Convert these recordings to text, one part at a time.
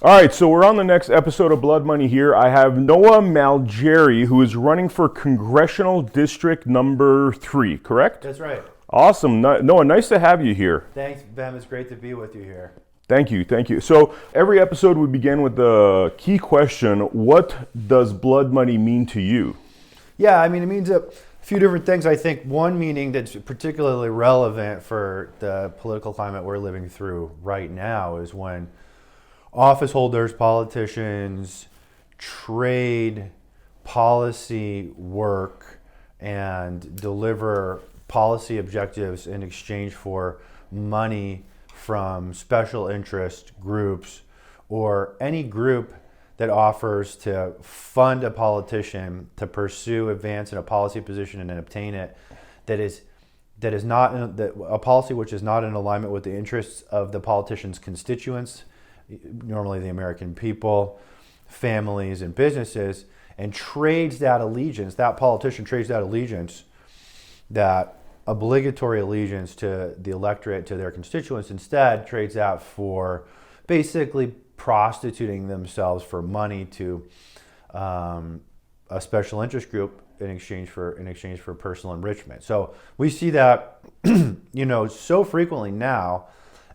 All right, so we're on the next episode of Blood Money here. I have Noah Malgeri, who is running for Congressional District number 3, correct? That's right. Awesome. Noah, nice to have you here. Thanks, Vem. It's great to be with you here. Thank you, thank you. So every episode we begin with the key question, what does blood money mean to you? Yeah, I mean, it means a few different things. I think one meaning that's particularly relevant for the political climate we're living through right now is when office holders, politicians trade policy work and deliver policy objectives in exchange for money from special interest groups or any group that offers to fund a politician to pursue, advance in a policy position and then obtain it that is not a policy which is not in alignment with the interests of the politician's constituents, normally the American people, families, and businesses, and trades that allegiance, that politician trades that allegiance, that obligatory allegiance to the electorate, to their constituents, instead trades out for basically prostituting themselves for money to a special interest group in exchange for personal enrichment. So we see that so frequently now.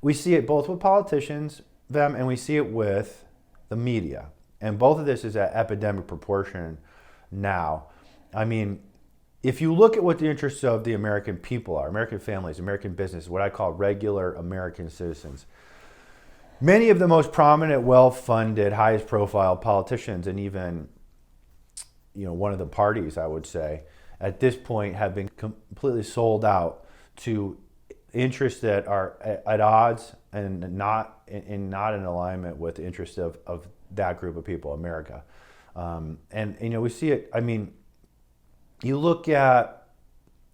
We see it both with politicians, them, and we see it with the media. And both of this is at epidemic proportion now. I mean, if you look at what the interests of the American people are, American families, American business, what I call regular American citizens, many of the most prominent, well-funded, highest profile politicians, and even one of the parties, I would say, at this point have been completely sold out to interests that are at odds and not in alignment with the interests of that group of people, America. We see it. I mean, you look at,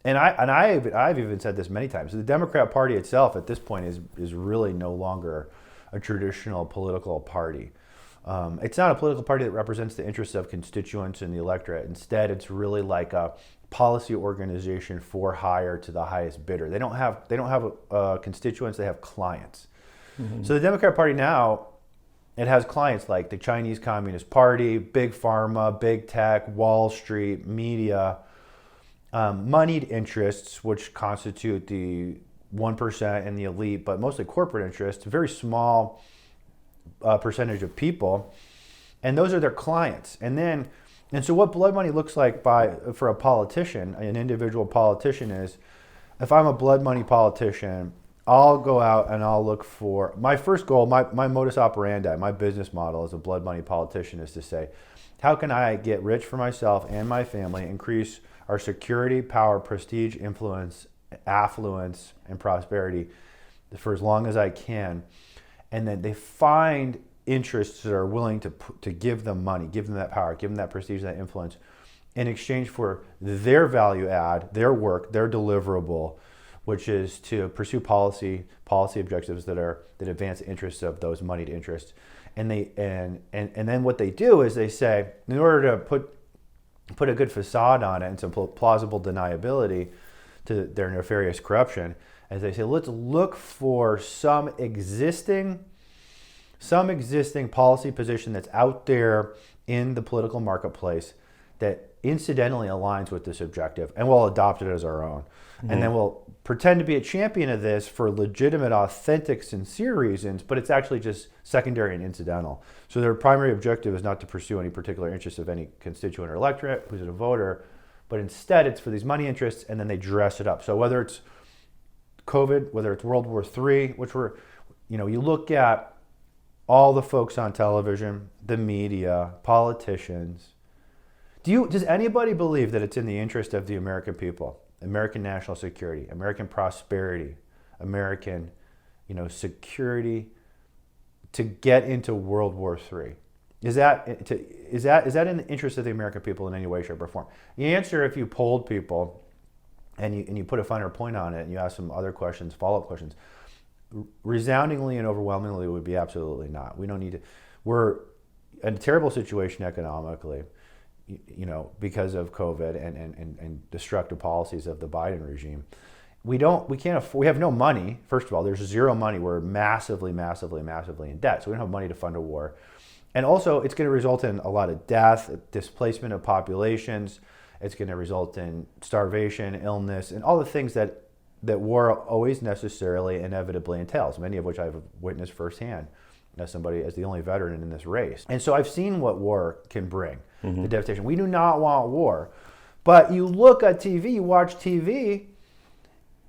and I've even said this many times. The Democrat Party itself at this point is really no longer a traditional political party. It's not a political party that represents the interests of constituents and the electorate. Instead, it's really like a policy organization for hire to the highest bidder. They don't have constituents. They have clients. Mm-hmm. So the Democrat Party now, it has clients like the Chinese Communist Party, Big Pharma, Big Tech, Wall Street, media, moneyed interests, which constitute the 1% and the elite, but mostly corporate interests, a very small percentage of people, and those are their clients. And so what blood money looks like for a politician, an individual politician, is if I'm a blood money politician, I'll go out and I'll look for my first goal, my modus operandi, my business model as a blood money politician is to say, how can I get rich for myself and my family, increase our security, power, prestige, influence, affluence, and prosperity for as long as I can. And then they find interests that are willing to give them money, give them that power, give them that prestige, that influence, in exchange for their value add, their work, their deliverable, which is to pursue policy objectives that advance the interests of those moneyed interests. And then what they do is they say, in order to put a good facade on it and some plausible deniability to their nefarious corruption, as they say, let's look for some existing policy position that's out there in the political marketplace that incidentally aligns with this objective, and we'll adopt it as our own. Mm-hmm. And then we'll pretend to be a champion of this for legitimate, authentic, sincere reasons, but it's actually just secondary and incidental. So their primary objective is not to pursue any particular interest of any constituent or electorate who's a voter, but instead it's for these money interests, and then they dress it up. So whether it's COVID, whether it's World War III, you look at all the folks on television, the media, politicians. Does anybody believe that it's in the interest of the American people, American national security, American prosperity, American, security to get into World War III? Is that in the interest of the American people in any way, shape, or form? The answer, if you polled people and you put a finer point on it and you ask some other questions, follow-up questions, resoundingly and overwhelmingly would be absolutely not. We don't need to. We're in a terrible situation economically, because of COVID and destructive policies of the Biden regime. we can't afford, we have no money. First of all, there's zero money. We're massively in debt. So we don't have money to fund a war. And also, it's going to result in a lot of death, displacement of populations. It's going to result in starvation, illness, and all the things that war always necessarily, inevitably entails, many of which I've witnessed firsthand as the only veteran in this race. And so I've seen what war can bring, the devastation. We do not want war. But you look at TV, you watch TV,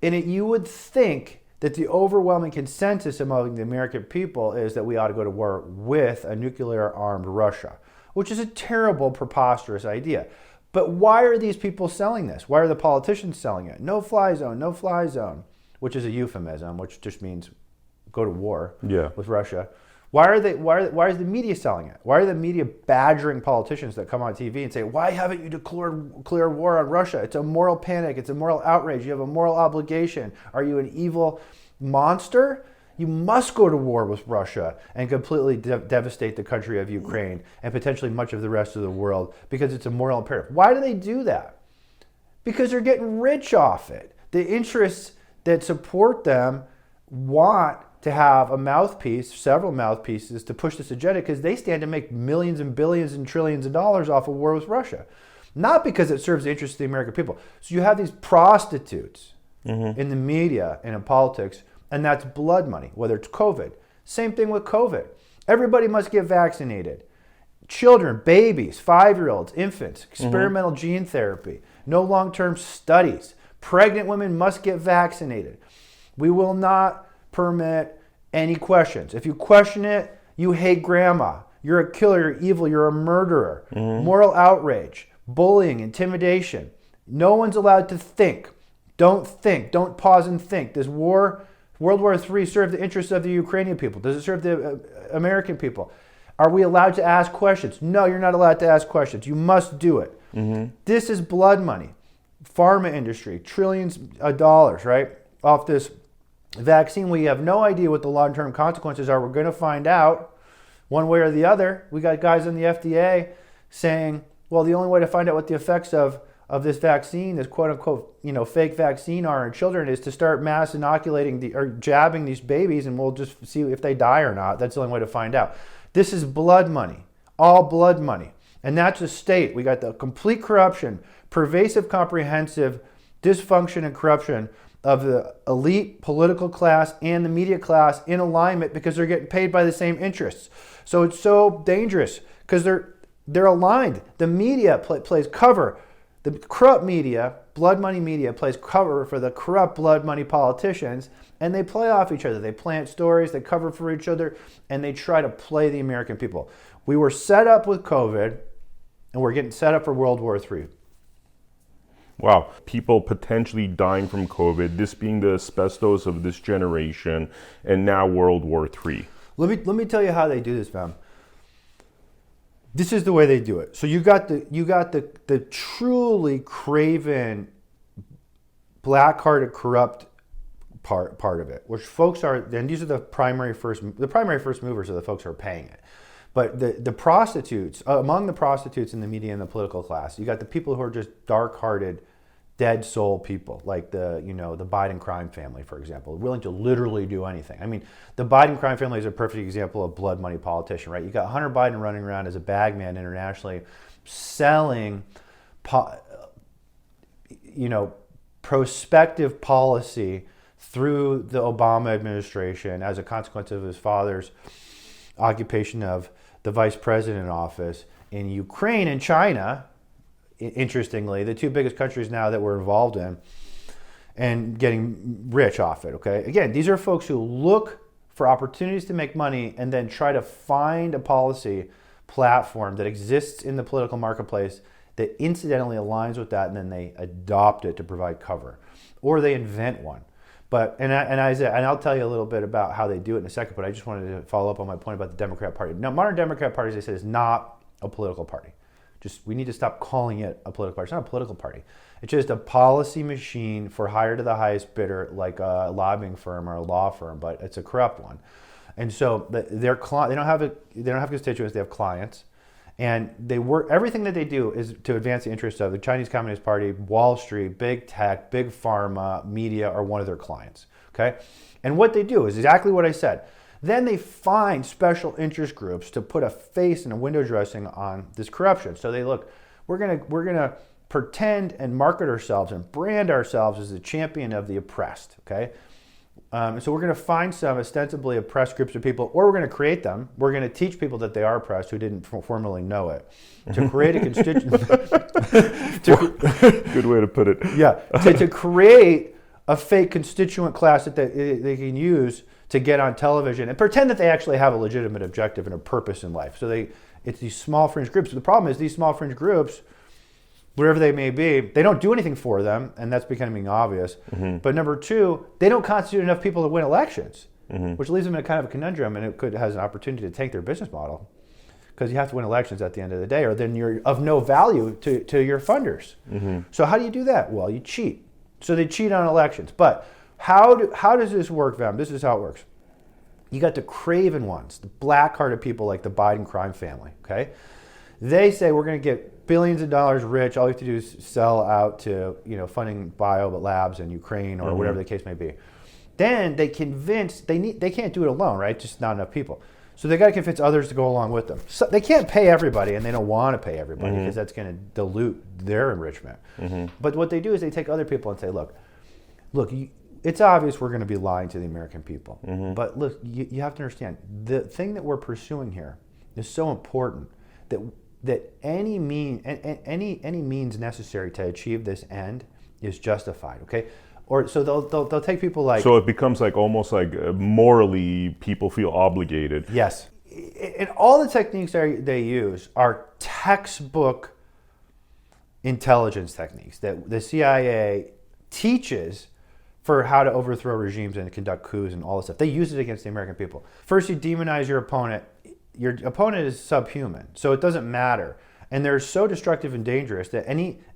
and you would think that the overwhelming consensus among the American people is that we ought to go to war with a nuclear-armed Russia, which is a terrible, preposterous idea. But why are these people selling this? Why are the politicians selling it? No-fly zone, which is a euphemism, which just means go to war with Russia. Why is the media selling it? Why are the media badgering politicians that come on TV and say, why haven't you declared war on Russia? It's a moral panic. It's a moral outrage. You have a moral obligation. Are you an evil monster? You must go to war with Russia and completely devastate the country of Ukraine and potentially much of the rest of the world because it's a moral imperative. Why do they do that? Because they're getting rich off it. The interests that support them want to have a mouthpiece, several mouthpieces to push this agenda because they stand to make millions and billions and trillions of dollars off of war with Russia. Not because it serves the interests of the American people. So you have these prostitutes in the media and in politics, and that's blood money, whether it's COVID. Same thing with COVID. Everybody must get vaccinated. Children, babies, 5-year-olds, infants, experimental gene therapy, no long-term studies. Pregnant women must get vaccinated. We will not permit any questions. If you question it, you hate grandma. You're a killer, you're evil, you're a murderer. Moral outrage, bullying, intimidation. No one's allowed to think. Don't pause and think. Does World War III serve the interests of the Ukrainian people? Does it serve the American people? Are we allowed to ask questions? No, you're not allowed to ask questions. You must do it. This is blood money. Pharma industry, trillions of dollars, right? Off this vaccine. We have no idea what the long-term consequences are. We're going to find out one way or the other. We got guys in the FDA saying, well, the only way to find out what the effects of this vaccine, this quote-unquote, fake vaccine are in children is to start mass inoculating or jabbing these babies, and we'll just see if they die or not. That's the only way to find out. This is blood money, all blood money. And that's a state. We got the complete corruption, pervasive, comprehensive dysfunction and corruption of the elite political class and the media class in alignment because they're getting paid by the same interests. So it's so dangerous because they're aligned. The media plays cover. The corrupt media, blood money media, plays cover for the corrupt blood money politicians, and they play off each other. They plant stories, they cover for each other, and they try to play the American people. We were set up with COVID, and we're getting set up for World War III. Wow. People potentially dying from COVID, this being the asbestos of this generation, and now World War III. Let me tell you how they do this, Vem. This is the way they do it. So you got the truly craven, black-hearted, corrupt part of it, which folks are, and these are the primary first movers are the folks who are paying it. But the prostitutes, among the prostitutes in the media and the political class, you got the people who are just dark-hearted, dead soul people, like the Biden crime family, for example, willing to literally do anything. I mean, the Biden crime family is a perfect example of blood money politician, right? You got Hunter Biden running around as a bagman internationally, selling, prospective policy through the Obama administration as a consequence of his father's occupation of the vice president office in Ukraine and China, interestingly, the two biggest countries now that we're involved in, and getting rich off it, okay? Again, these are folks who look for opportunities to make money and then try to find a policy platform that exists in the political marketplace that incidentally aligns with that, and then they adopt it to provide cover. Or they invent one. But I'll tell you a little bit about how they do it in a second, but I just wanted to follow up on my point about the Democrat Party. Now, modern Democrat Party, as I said, is not a political party. We need to stop calling it a political party. It's not a political party. It's just a policy machine for hire to the highest bidder, like a lobbying firm or a law firm, but it's a corrupt one. And so they don't have constituents, they have clients, And they work, everything that they do is to advance the interests of the Chinese Communist Party, Wall Street, big tech, big pharma, media are one of their clients. Okay? And what they do is exactly what I said. Then they find special interest groups to put a face and a window dressing on this corruption. So they look, we're gonna pretend and market ourselves and brand ourselves as the champion of the oppressed. Okay? So we're going to find some ostensibly oppressed groups of people, or we're going to create them. We're going to teach people that they are oppressed who didn't formerly know it, to create a constituent. Good way to put it. Yeah, to create a fake constituent class that they can use to get on television and pretend that they actually have a legitimate objective and a purpose in life. So it's these small fringe groups. The problem is these small fringe groups, whatever they may be, they don't do anything for them, and that's becoming obvious. But number two, they don't constitute enough people to win elections, which leaves them in a kind of a conundrum, and it has an opportunity to tank their business model, because you have to win elections at the end of the day, or then you're of no value to your funders. So how do you do that? Well, you cheat. So they cheat on elections. But how does this work, Vem? This is how it works. You got the craven ones, the black-hearted people like the Biden crime family, okay? They say we're going to get billions of dollars rich. All we have to do is sell out to, funding bio labs in Ukraine or whatever the case may be. Then they convince they can't do it alone, right? Just not enough people. So they got to convince others to go along with them. So they can't pay everybody, and they don't want to pay everybody because that's going to dilute their enrichment. But what they do is they take other people and say, look, it's obvious we're going to be lying to the American people. But look, you have to understand, the thing that we're pursuing here is so important that any means necessary to achieve this end is justified. Okay, or so they'll take people like. So it becomes like almost like morally people feel obligated. Yes, and all the techniques they use are textbook intelligence techniques that the CIA teaches for how to overthrow regimes and conduct coups and all this stuff. They use it against the American people. First, you demonize your opponent. Your opponent is subhuman, so it doesn't matter. And they're so destructive and dangerous that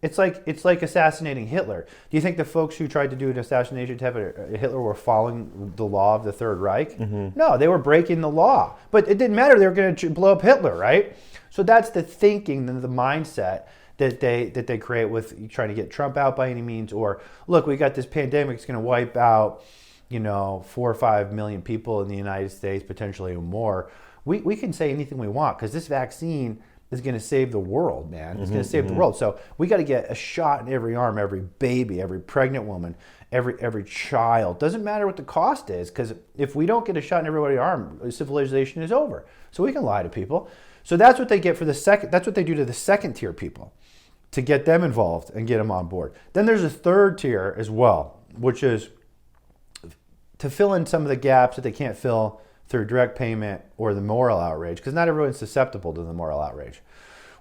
it's like assassinating Hitler. Do you think the folks who tried to do an assassination attempt at Hitler were following the law of the Third Reich? No, they were breaking the law. But it didn't matter. They were going to blow up Hitler, right? So that's the thinking, the mindset that they create with trying to get Trump out by any means. Or, look, we got this pandemic. It's going to wipe out, 4 or 5 million people in the United States, potentially more. We can say anything we want because this vaccine is going to save the world, man. It's going to save the world. So we got to get a shot in every arm, every baby, every pregnant woman, every child. Doesn't matter what the cost is, because if we don't get a shot in everybody's arm, civilization is over. So we can lie to people. So that's what they get for the second. That's what they do to the second tier people to get them involved and get them on board. Then there's a third tier as well, which is to fill in some of the gaps that they can't fill through direct payment or the moral outrage, because not everyone's susceptible to the moral outrage.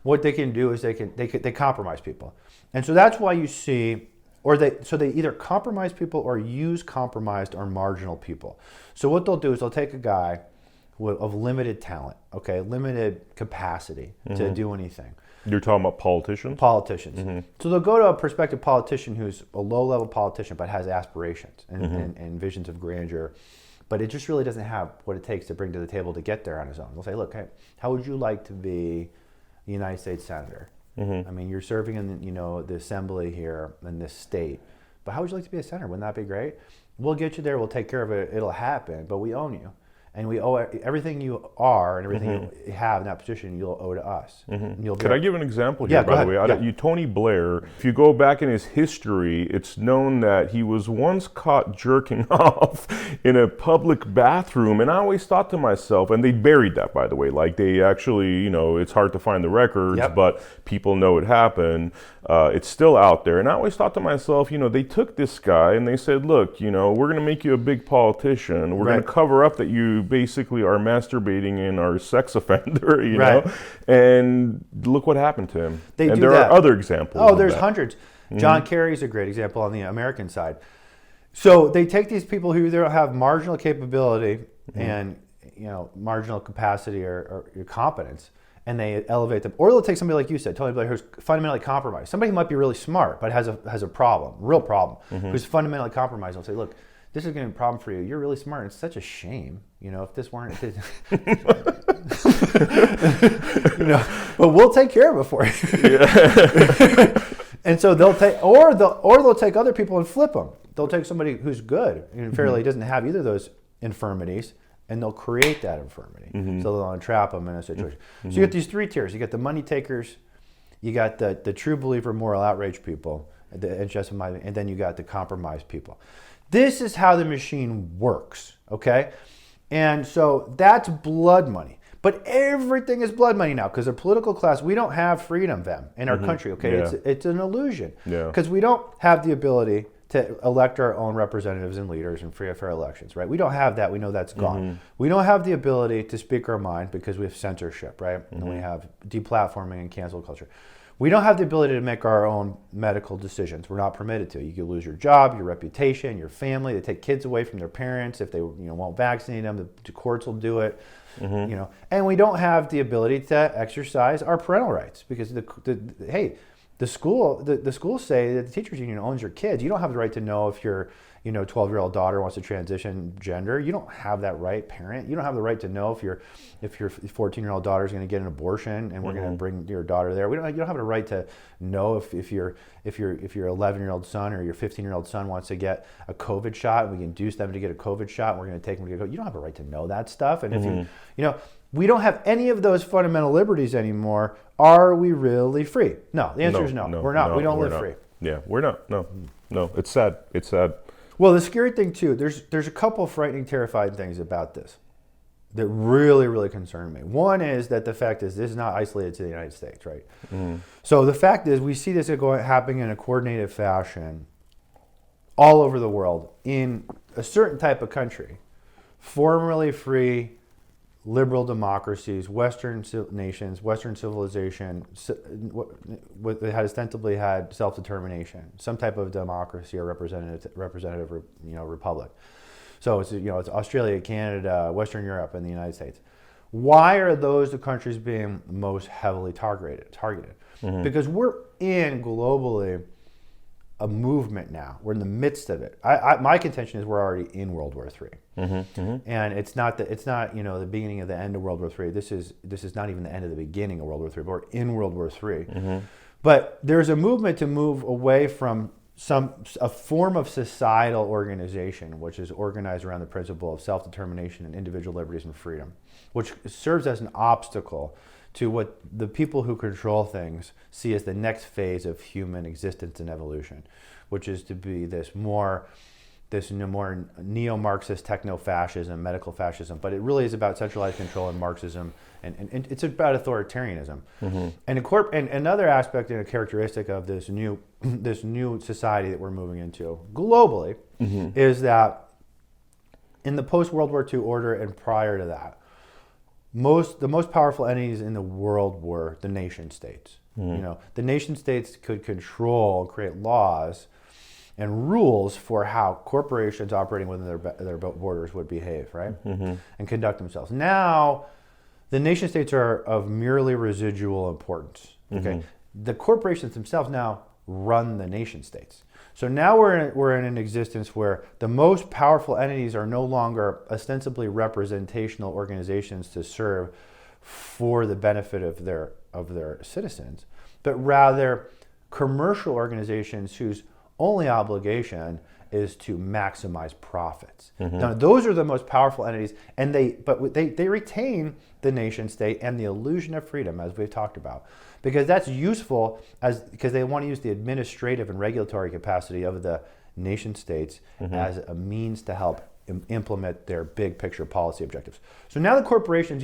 What they can do is they compromise people, and so that's why you see, they either compromise people or use compromised or marginal people. So what they'll do is they'll take a guy of limited talent, okay, limited capacity to do anything. You're talking about politicians? Politicians. So they'll go to a prospective politician who's a low-level politician but has aspirations and visions of grandeur. But it just really doesn't have what it takes to bring to the table to get there on his own. They'll say, look, hey, how would you like to be a United States Senator? I mean, you're serving in the assembly here in this state, but how would you like to be a senator? Wouldn't that be great? We'll get you there. We'll take care of it. It'll happen, but we own you. And we owe everything you are and everything you have in that position, you'll owe to us. Could I give an example here, by the way? Tony Blair, if you go back in his history, it's known that he was once caught jerking off in a public bathroom. And I always thought to myself, and they buried that, by the way, like they actually, it's hard to find the records, but people know it happened. It's still out there. And I always thought to myself, they took this guy and they said, look, we're going to make you a big politician. We're going to cover up that you basically are masturbating and are a sex offender, know, and look what happened to him. There are other examples. Oh, there's hundreds. John Kerry's a great example on the American side. So they take these people who either have marginal capability and marginal capacity or competence, and they elevate them. Or they'll take somebody like you said, Tony Blair, who's fundamentally compromised. Somebody who might be really smart but has a problem, real problem, who's fundamentally compromised. They'll say, look, this is going to be a problem for you. You're really smart. It's such a shame, if this weren't. but we'll take care of it for you. Yeah. And so they'll take, or they'll take other people and flip them. They'll take somebody who's good and fairly doesn't have either of those infirmities, and they'll create that infirmity. So they'll entrap them in a situation. So you get these three tiers. You get the money takers, you got the true believer, moral outrage people, and then you got the compromised people. This is how the machine works, okay? And so that's blood money. But everything is blood money now because the political class, we don't have freedom, Vem, in our country, okay? Yeah. It's an illusion because we don't have the ability to elect our own representatives and leaders in free and fair elections, right? We don't have that. We know that's gone. We don't have the ability to speak our mind because we have censorship, right? And we have deplatforming and cancel culture. We don't have the ability to make our own medical decisions. We're not permitted to. You could lose your job, your reputation, your family. They take kids away from their parents if they won't vaccinate them. The courts will do it. And we don't have the ability to exercise our parental rights because the schools say that the teachers union owns your kids. You don't have the right to know if your 12-year-old daughter wants to transition gender. You don't have that right, parent. You don't have the right to know if your 14-year-old daughter is going to get an abortion and we're going to bring your daughter there. You don't have the right to know if your 11-year-old son or your 15-year-old son wants to get a COVID shot and we induce them to get a COVID shot and we're going to take them to get COVID. You don't have a right to know that stuff. And if we don't have any of those fundamental liberties anymore. Are we really free? No. The answer is no. We're not. We don't live free. Yeah, we're not. No. It's sad. It's sad. Well, the scary thing too, there's a couple frightening, terrifying things about this that really, really concern me. One is that the fact is this is not isolated to the United States, right? So the fact is we see this happening in a coordinated fashion all over the world in a certain type of country, formerly free, liberal democracies, Western nations, Western civilization, that had ostensibly had self-determination, some type of democracy or representative, republic. So it's Australia, Canada, Western Europe, and the United States. Why are those the countries being most heavily targeted? Because we're in globally a movement now. We're in the midst of it. My contention is we're already in World War III, and it's not the beginning of the end of World War III. This is not even the end of the beginning of World War III. But we're in World War III. But there's a movement to move away from a form of societal organization, which is organized around the principle of self-determination and individual liberties and freedom, which serves as an obstacle to what the people who control things see as the next phase of human existence and evolution, which is to be this more neo-Marxist techno-fascism, medical fascism, but it really is about centralized control and Marxism, and it's about authoritarianism. And another aspect and a characteristic of this new society that we're moving into globally is that in the post-World War II order and prior to that, the most powerful entities in the world were the nation states. The nation states could control, create laws and rules for how corporations operating within their borders would behave, right? And conduct themselves. Now, the nation states are of merely residual importance. Okay, the corporations themselves now run the nation states. So now we're in an existence where the most powerful entities are no longer ostensibly representational organizations to serve for the benefit of their citizens, but rather commercial organizations whose only obligation is to maximize profits. Now, those are the most powerful entities, and they retain the nation state and the illusion of freedom, as we've talked about, because that's useful because they want to use the administrative and regulatory capacity of the nation states as a means to help implement their big picture policy objectives. So now the corporations,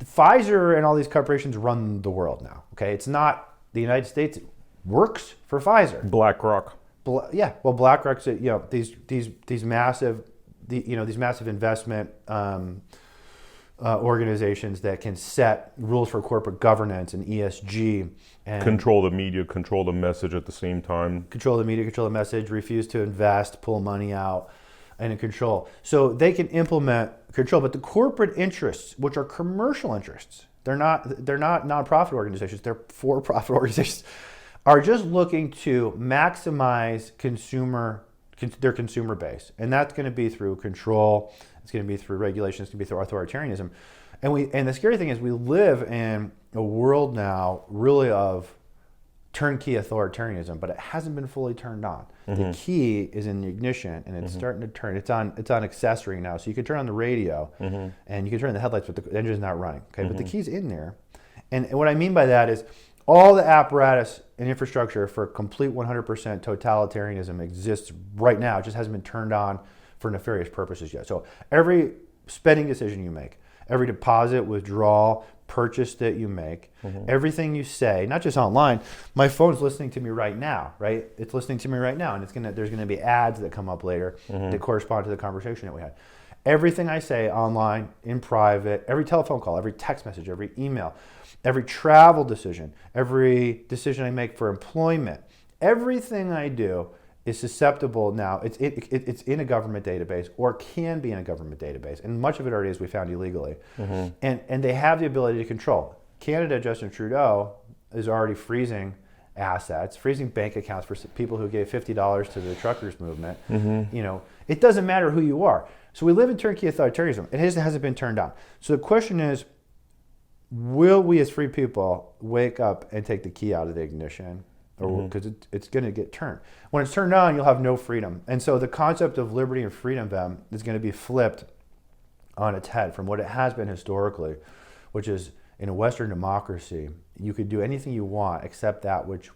Pfizer and all these corporations run the world now. Okay, it's not the United States. It works for Pfizer. BlackRock. BlackRock's these massive investment organizations that can set rules for corporate governance and ESG and control the media, control the message at the same time. Control the media, control the message, refuse to invest, pull money out, and control. So they can implement control, but the corporate interests, which are commercial interests, they're not nonprofit organizations, they're for-profit organizations, are just looking to maximize their consumer base. And that's going to be through control. It's going to be through regulation. It's going to be through authoritarianism. And the scary thing is we live in a world now really of turnkey authoritarianism, but it hasn't been fully turned on. The key is in the ignition, and it's starting to turn. It's on accessory now, so you can turn on the radio, and you can turn on the headlights, but the engine's not running. Okay, but the key's in there, and what I mean by that is all the apparatus and infrastructure for complete 100% totalitarianism exists right now. It just hasn't been turned on for nefarious purposes yet. So every spending decision you make, every deposit, withdrawal, purchase that you make, everything you say, not just online. My phone's listening to me right now, right? It's listening to me right now, and there's gonna be ads that come up later that correspond to the conversation that we had. Everything I say online, in private, every telephone call, every text message, every email, every travel decision, every decision I make for employment, everything I do is susceptible now. It's in a government database, or can be in a government database, and much of it already is, we found illegally. And they have the ability to control. Canada, Justin Trudeau is already freezing assets, freezing bank accounts for people who gave $50 to the truckers movement. You know, it doesn't matter who you are. So we live in turnkey authoritarianism. It hasn't been turned on. So the question is, will we as free people wake up and take the key out of the ignition? Because it's going to get turned. When it's turned on, you'll have no freedom. And so the concept of liberty and freedom then is going to be flipped on its head from what it has been historically, which is in a Western democracy, you could do anything you want except that which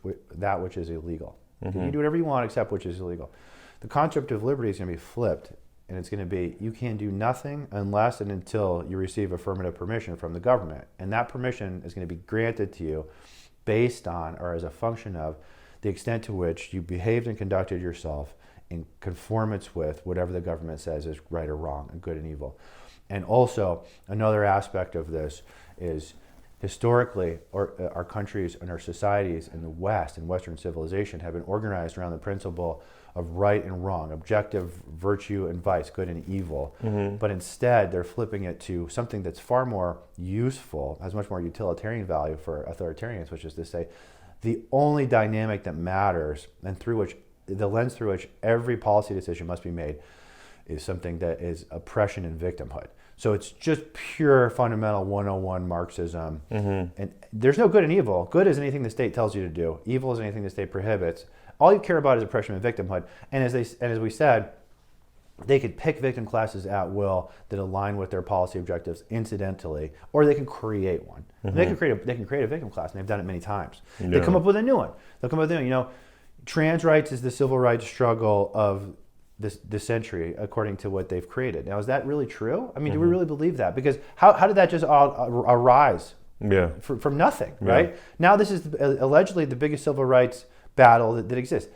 is illegal. You can do whatever you want except which is illegal. The concept of liberty is going to be flipped, and it's going to be you can do nothing unless and until you receive affirmative permission from the government. And that permission is going to be granted to you based on, or as a function of, the extent to which you behaved and conducted yourself in conformance with whatever the government says is right or wrong, and good and evil. And also, another aspect of this is historically, our countries and our societies in the West and Western civilization have been organized around the principle of right and wrong, objective virtue and vice, good and evil. But instead, they're flipping it to something that's far more useful, has much more utilitarian value for authoritarians, which is to say, the only dynamic that matters and through which, the lens through which every policy decision must be made, is something that is oppression and victimhood. So it's just pure fundamental 101 Marxism. And there's no good and evil. Good is anything the state tells you to do. Evil is anything the state prohibits. All you care about is oppression and victimhood. And as we said, they could pick victim classes at will that align with their policy objectives incidentally, or they can create one. They can create a victim class, and they've done it many times. They come up with a new one. They'll come up with a new one. You know, trans rights is the civil rights struggle of this century, according to what they've created. Now, is that really true? I mean, do we really believe that? Because how did that just all arise from nothing, right? Now this is allegedly the biggest civil rights battle that exists.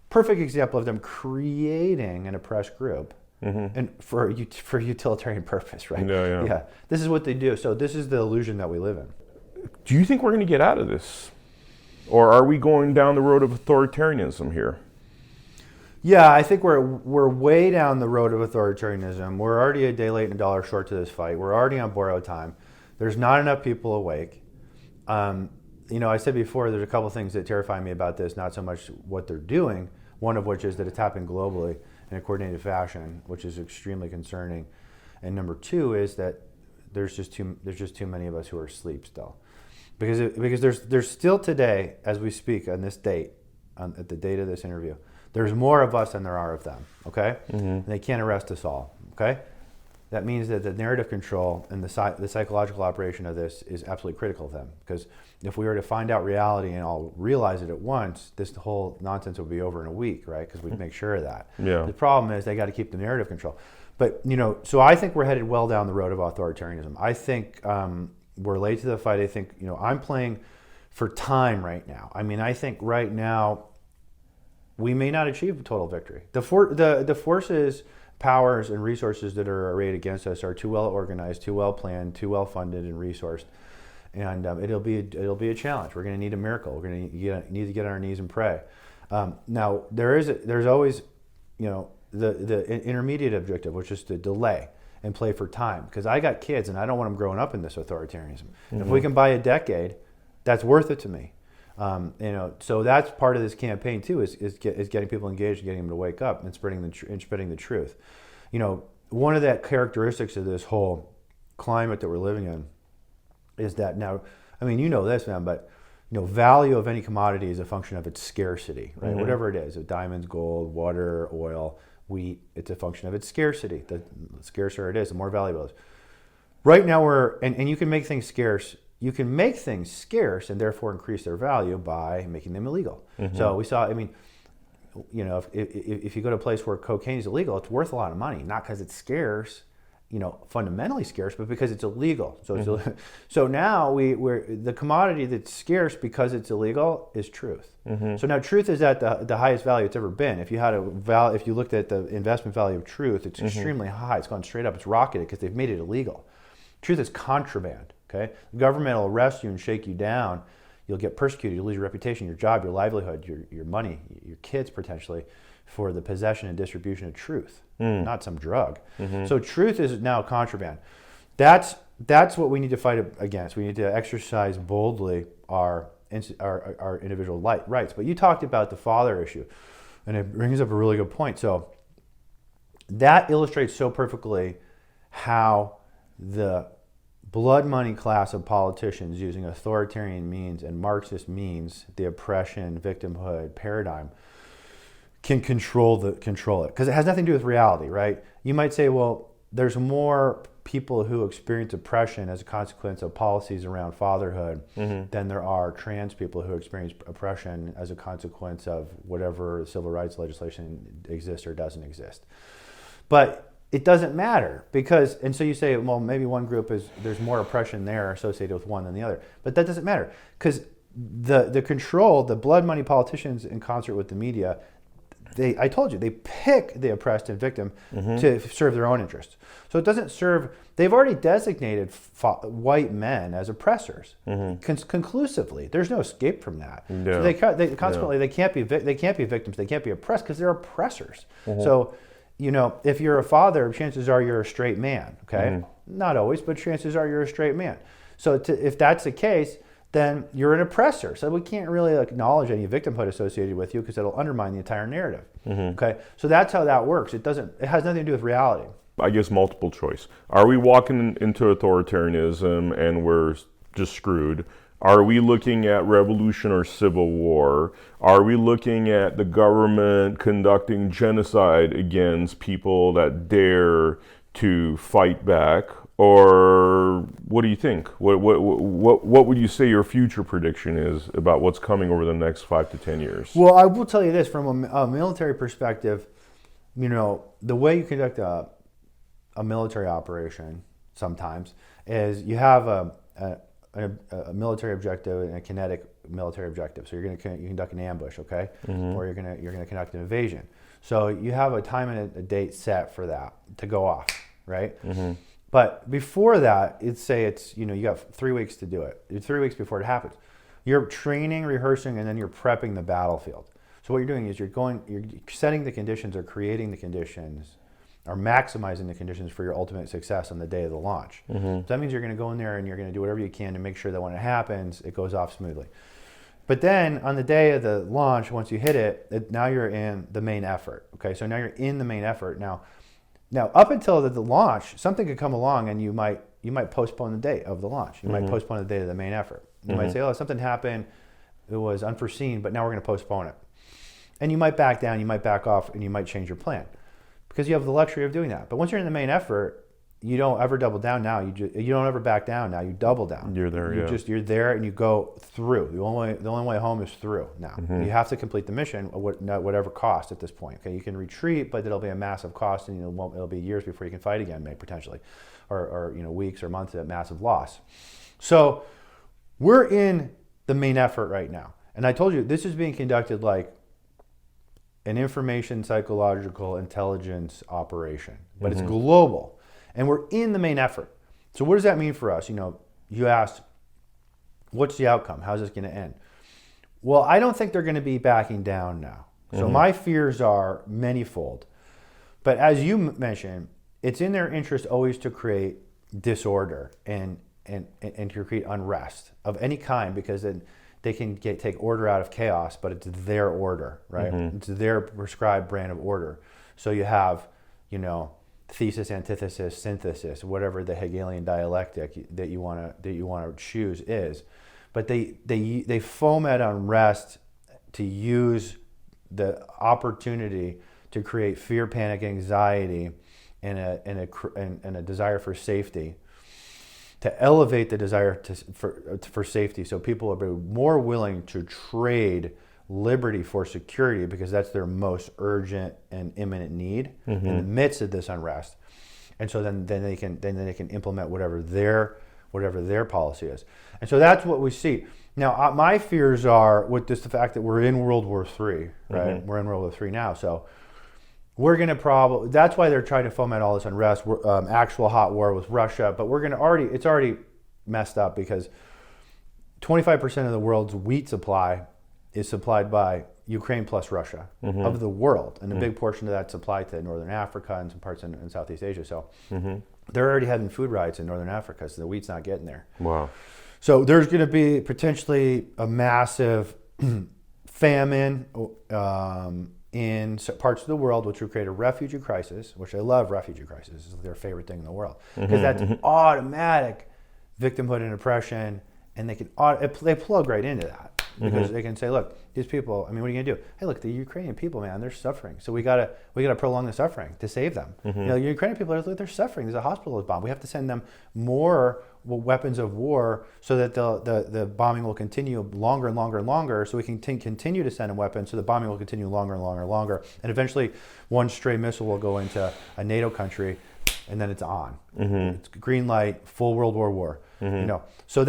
Perfect example of them creating an oppressed group and for utilitarian purpose, right? Yeah. This is what they do. So this is the illusion that we live in. Do you think we're going to get out of this? Or are we going down the road of authoritarianism here? Yeah, I think we're way down the road of authoritarianism. We're already a day late and a dollar short to this fight. We're already on borrowed time. There's not enough people awake. You know, I said before, there's a couple things that terrify me about this, not so much what they're doing, one of which is that it's happening globally in a coordinated fashion, which is extremely concerning. And number two is that there's just too many of us who are asleep still. Because there's still today, as we speak on this date, at the date of this interview, there's more of us than there are of them, okay? And they can't arrest us all, okay? That means that the narrative control and the psychological operation of this is absolutely critical to them. Because if we were to find out reality and all realize it at once, this whole nonsense would be over in a week, right? Because we'd make sure of that. The problem is they got to keep the narrative control. But, you know, so I think we're headed well down the road of authoritarianism. I think we're late to the fight. I think, you know, I'm playing for time right now. I mean, I think right now we may not achieve total victory. The forces, powers, and resources that are arrayed against us are too well organized, too well planned, too well funded and resourced, and it'll be a challenge. We're going to need a miracle. We're going to need to get on our knees and pray. Now there's always, you know, the intermediate objective, which is to delay and play for time. Because I got kids and I don't want them growing up in this authoritarianism. If we can buy a decade, that's worth it to me. You know, so that's part of this campaign too, is getting people engaged, getting them to wake up, and spreading the truth. You know, one of the characteristics of this whole climate that we're living in is that now, I mean, you know this, man, but value of any commodity is a function of its scarcity, right? Mm-hmm. Whatever it is, diamonds, gold, water, oil, wheat, it's a function of its scarcity. The scarcer it is, the more valuable it is. Right now and you can make things scarce. You can make things scarce and therefore increase their value by making them illegal. Mm-hmm. So we saw, I mean, if you go to a place where cocaine is illegal, it's worth a lot of money, not because it's scarce, fundamentally scarce, but because it's illegal. So mm-hmm. So now we're the commodity that's scarce because it's illegal is truth. Mm-hmm. So now truth is at the highest value it's ever been. If you looked at the investment value of truth, it's mm-hmm. extremely high. It's gone straight up. It's rocketed because they've made it illegal. Truth is contraband. Okay, the government will arrest you and shake you down. You'll get persecuted. You'll lose your reputation, your job, your livelihood, your money, your kids potentially, for the possession and distribution of truth, not some drug. Mm-hmm. So truth is now contraband. That's what we need to fight against. We need to exercise boldly our individual rights. But you talked about the father issue, and it brings up a really good point. So that illustrates so perfectly how the blood money class of politicians using authoritarian means and Marxist means, the oppression, victimhood paradigm, can control it. Because it has nothing to do with reality, right? You might say, well, there's more people who experience oppression as a consequence of policies around fatherhood mm-hmm. than there are trans people who experience oppression as a consequence of whatever civil rights legislation exists or doesn't exist. But it doesn't matter and so you say, well, maybe one group there's more oppression there associated with one than the other, but that doesn't matter because the blood money politicians in concert with the media, I told you, they pick the oppressed and victim mm-hmm. to serve their own interests. So it doesn't serve, they've already designated white men as oppressors mm-hmm. Conclusively. There's no escape from that. Yeah. So consequently, they can't be victims, they can't be oppressed because they're oppressors. Mm-hmm. So if you're a father, chances are you're a straight man, okay? Mm-hmm. Not always, but chances are you're a straight man. So if that's the case, then you're an oppressor. So we can't really acknowledge any victimhood associated with you because it'll undermine the entire narrative, mm-hmm. okay? So that's how that works. It has nothing to do with reality. I guess multiple choice. Are we walking into authoritarianism and we're just screwed? Are we looking at revolution or civil war? Are we looking at the government conducting genocide against people that dare to fight back? Or what do you think? What would you say your future prediction is about what's coming over the next 5 to 10 years? Well, I will tell you this, from a military perspective, the way you conduct a military operation sometimes is you have a military objective and a kinetic military objective. So you conduct an ambush, okay, mm-hmm. or you're gonna conduct an invasion. So you have a time and a date set for that to go off, right? Mm-hmm. But before that, you got 3 weeks to do it. It's 3 weeks before it happens. You're training, rehearsing, and then you're prepping the battlefield. So what you're doing is you're setting the conditions or creating the conditions or maximizing the conditions for your ultimate success on the day of the launch. Mm-hmm. So that means you're going to go in there and you're going to do whatever you can to make sure that when it happens, it goes off smoothly. But then on the day of the launch, once you hit it, now you're in the main effort. Okay, so now you're in the main effort. Now up until the launch, something could come along and you might postpone the date of the launch. You mm-hmm. might postpone the date of the main effort. You mm-hmm. might say, something happened, it was unforeseen, but now we're going to postpone it. And you might back down, you might back off, and you might change your plan, because you have the luxury of doing that. But once you're in the main effort, you don't ever double down now. You don't ever back down now. You double down. You're there, You're there and you go through. The only way home is through now. Mm-hmm. You have to complete the mission at whatever cost at this point. Okay, you can retreat, but it'll be a massive cost, and it'll be years before you can fight again, maybe potentially, or weeks or months at massive loss. So we're in the main effort right now, and I told you this is being conducted like an information psychological intelligence operation, but mm-hmm. it's global. And we're in the main effort. So what does that mean for us? You asked, what's the outcome? How's this going to end? Well, I don't think they're going to be backing down now. So mm-hmm. my fears are manifold. But as you mentioned, it's in their interest always to create disorder and to create unrest of any kind, because then they can take order out of chaos, but it's their order, right? Mm-hmm. It's their prescribed brand of order. So you have, thesis, antithesis, synthesis, whatever the Hegelian dialectic that you want to choose is. But they foment unrest to use the opportunity to create fear, panic, anxiety, and a desire for safety, to elevate the desire for safety, so people are more willing to trade liberty for security because that's their most urgent and imminent need in the midst of this unrest. And so then they can implement whatever their policy is. And so that's what we see. Now, my fears are with just the fact that we're in World War III, right? We're in World War III now, so we're going to that's why they're trying to foment all this unrest, actual hot war with Russia, but it's already messed up because 25% of the world's wheat supply is supplied by Ukraine plus Russia of the world, and a big portion of that's supplied to Northern Africa and some parts in Southeast Asia. So they're already having food riots in Northern Africa, so the wheat's not getting there. Wow. So there's going to be potentially a massive famine in parts of the world, which will create a refugee crisis, which I love. Refugee crisis is their favorite thing in the world because that's automatic victimhood and oppression, and they plug right into that because they can say, look, these people, I mean, what are you gonna do? Hey, look, the Ukrainian people, man, they're suffering, so we gotta prolong the suffering to save them. You know, the Ukrainian people they're suffering. There's a hospital that's bombed. We have to send them more weapons of war so that the bombing will continue longer and longer and longer, so we can continue to send them weapons so the bombing will continue longer and longer and longer, and eventually one stray missile will go into a NATO country and then it's on. It's green light, full World War. You know, so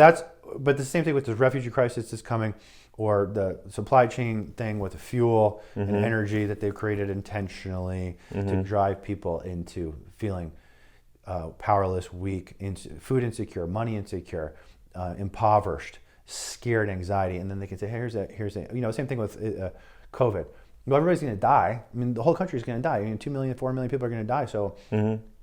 but the same thing with the refugee crisis that's coming, or the supply chain thing with the fuel and energy that they've created intentionally to drive people into feeling powerless, weak, food insecure, money insecure, impoverished, scared, anxiety, and then they can say, hey, here's a, you know, same thing with COVID. Well, everybody's going to die. I mean, the whole country is going to die. I mean, 2 million, 4 million people are going to die. So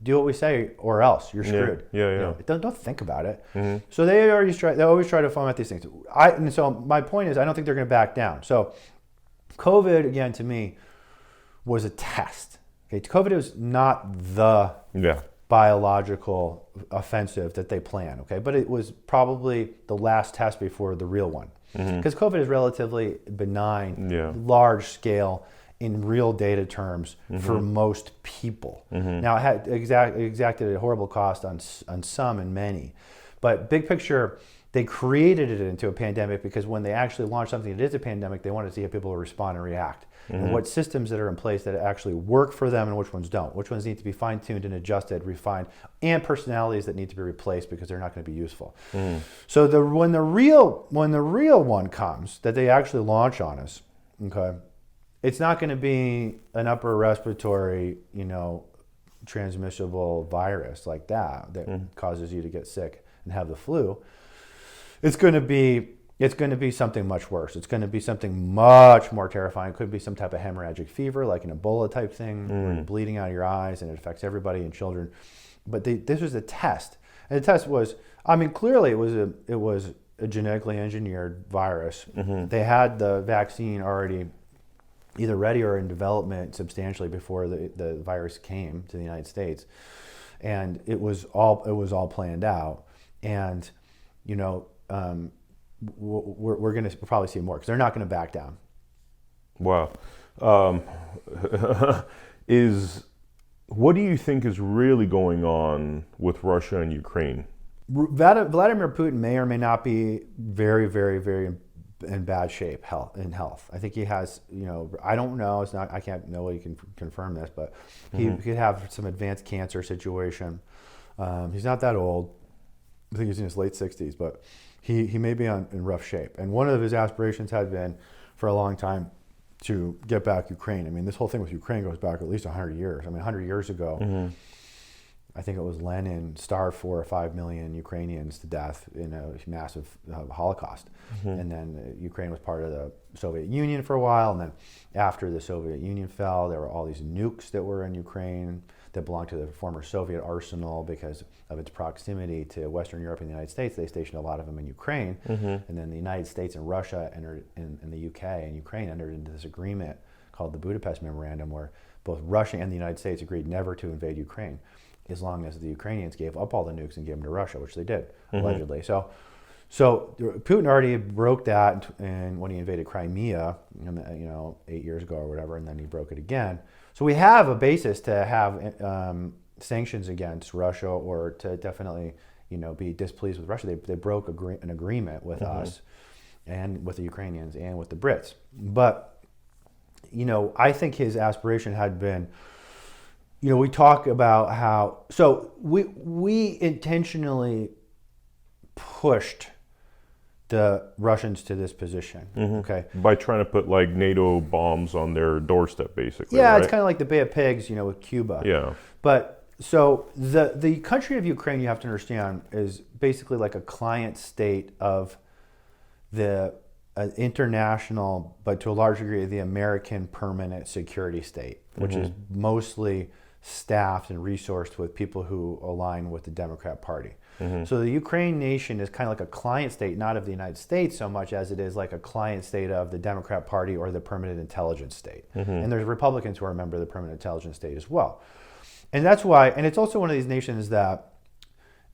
do what we say, or else you're screwed. Yeah. You know, don't think about it. So they always try to foment these things. And so my point is, I don't think they're going to back down. So COVID, again, to me, was a test. Okay, COVID was not the biological offensive that they plan. Okay, but it was probably the last test before the real one. Because COVID is relatively benign, large scale, in real data terms for most people. Now, it had exacted a horrible cost on some and many. But big picture, they created it into a pandemic because when they actually launched something that is a pandemic, they wanted to see how people respond and react. And what systems that are in place that actually work for them and which ones don't. Which ones need to be fine-tuned and adjusted, refined, and personalities that need to be replaced because they're not going to be useful. So when the real one comes, that they actually launch on us, okay, it's not going to be an upper respiratory, you know, transmissible virus like that causes you to get sick and have the flu. It's going to be something much worse. It's going to be something much more terrifying. It could be some type of hemorrhagic fever, like an Ebola type thing, where you're bleeding out of your eyes and it affects everybody and children. But this was a test, and the test was, I mean, clearly it was a genetically engineered virus. They had the vaccine already either ready or in development substantially before the virus came to the United States, and it was all planned out. And you know. We're going to probably see more because they're not going to back down. Wow. What do you think is really going on with Russia and Ukraine? Vladimir Putin may or may not be very, very, very in bad shape in health. I think he has, you know, I don't know. It's not. I can't know. You can confirm this, but he could have some advanced cancer situation. He's not that old. I think he's in his late 60s, but he may be in rough shape. And one of his aspirations had been for a long time to get back Ukraine. I mean, this whole thing with Ukraine goes back at least 100 years. I mean, 100 years ago, I think it was Lenin starved 4 or 5 million Ukrainians to death in a massive Holocaust. And then Ukraine was part of the Soviet Union for a while. And then after the Soviet Union fell, there were all these nukes that were in Ukraine that belonged to the former Soviet arsenal because of its proximity to Western Europe and the United States. They stationed a lot of them in Ukraine. And then the United States and Russia entered, and the UK and Ukraine entered into this agreement called the Budapest Memorandum, where both Russia and the United States agreed never to invade Ukraine as long as the Ukrainians gave up all the nukes and gave them to Russia, which they did, allegedly. So Putin already broke that and when he invaded Crimea, 8 years ago or whatever, and then he broke it again. So we have a basis to have sanctions against Russia, or to definitely, be displeased with Russia. They broke an agreement with us and with the Ukrainians and with the Brits. But, I think his aspiration had been, we talk about how, so we intentionally pushed the Russians to this position, okay? By trying to put like NATO bombs on their doorstep, basically. Yeah, right? It's kind of like the Bay of Pigs, with Cuba. Yeah. But so the country of Ukraine, you have to understand, is basically like a client state of the international, but to a large degree, the American permanent security state, which is mostly staffed and resourced with people who align with the Democrat Party. So the Ukraine nation is kind of like a client state, not of the United States so much as it is like a client state of the Democrat Party or the permanent intelligence state. And there's Republicans who are a member of the permanent intelligence state as well. And that's why, and it's also one of these nations that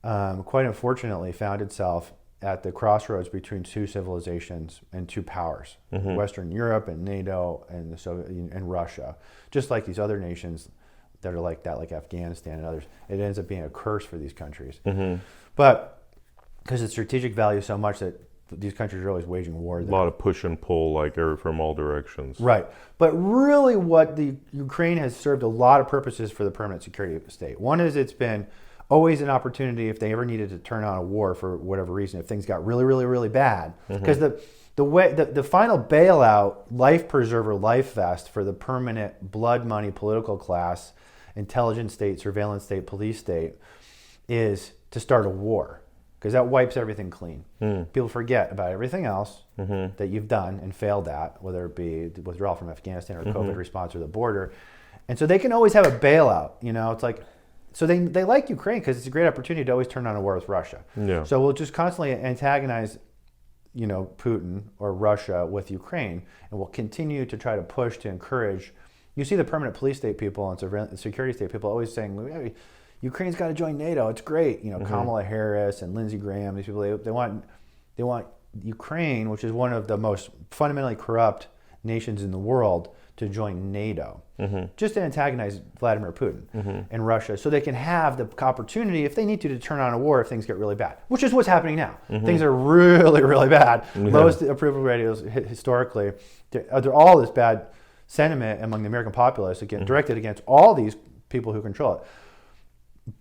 quite unfortunately found itself at the crossroads between two civilizations and two powers, Western Europe and NATO and the Soviet Union and Russia, just like these other nations that are like that, like Afghanistan and others. It ends up being a curse for these countries. But because its strategic value so much that these countries are always waging war. A lot of push and pull, like from all directions. Right. But really what the Ukraine has served a lot of purposes for the permanent security state. One is it's been always an opportunity if they ever needed to turn on a war for whatever reason, if things got really, really, really bad. Because the final bailout, life preserver, life vest for the permanent blood money political class, intelligence state, surveillance state, police state, is to start a war. Because that wipes everything clean. People forget about everything else that you've done and failed at, whether it be withdrawal from Afghanistan or COVID response or the border. And so they can always have a bailout. It's like, so they like Ukraine because it's a great opportunity to always turn on a war with Russia. Yeah. So we'll just constantly antagonize, Putin or Russia with Ukraine, and we'll continue to try to push to encourage. You see the permanent police state people and security state people always saying, Ukraine's got to join NATO. It's great. Kamala Harris and Lindsey Graham, these people, they want Ukraine, which is one of the most fundamentally corrupt nations in the world, to join NATO, just to antagonize Vladimir Putin and Russia, so they can have the opportunity, if they need to turn on a war if things get really bad, which is what's happening now. Things are really, really bad. Most approval ratings historically, they're all this bad sentiment among the American populace directed against all these people who control it.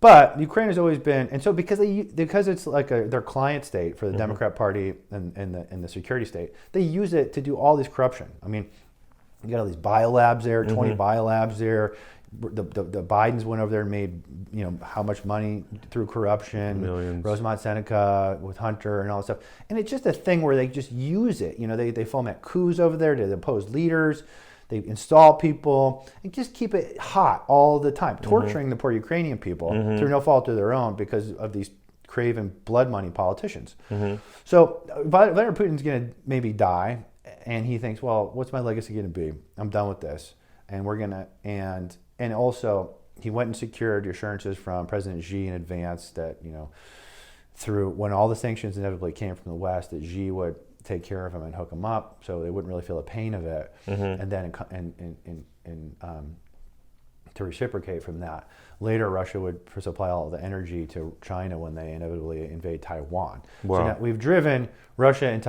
But Ukraine has always been, and so because it's like their client state for the Democrat Party and the security state, they use it to do all this corruption. I mean, you got all these biolabs there, 20 biolabs there. The Bidens went over there and made how much money through corruption. Millions. Rosemont Seneca with Hunter and all that stuff. And it's just a thing where they just use it. They foment coups over there to oppose leaders. They install people and just keep it hot all the time, torturing the poor Ukrainian people through no fault of their own because of these craven blood money politicians. So Vladimir Putin's going to maybe die, and he thinks, well, what's my legacy going to be? I'm done with this. And we're going to, and also he went and secured assurances from President Xi in advance that, through when all the sanctions inevitably came from the West, that Xi would take care of him and hook him up, so they wouldn't really feel the pain of it. And then, to reciprocate from that, later Russia would supply all the energy to China when they inevitably invade Taiwan. Wow. So now we've driven Russia and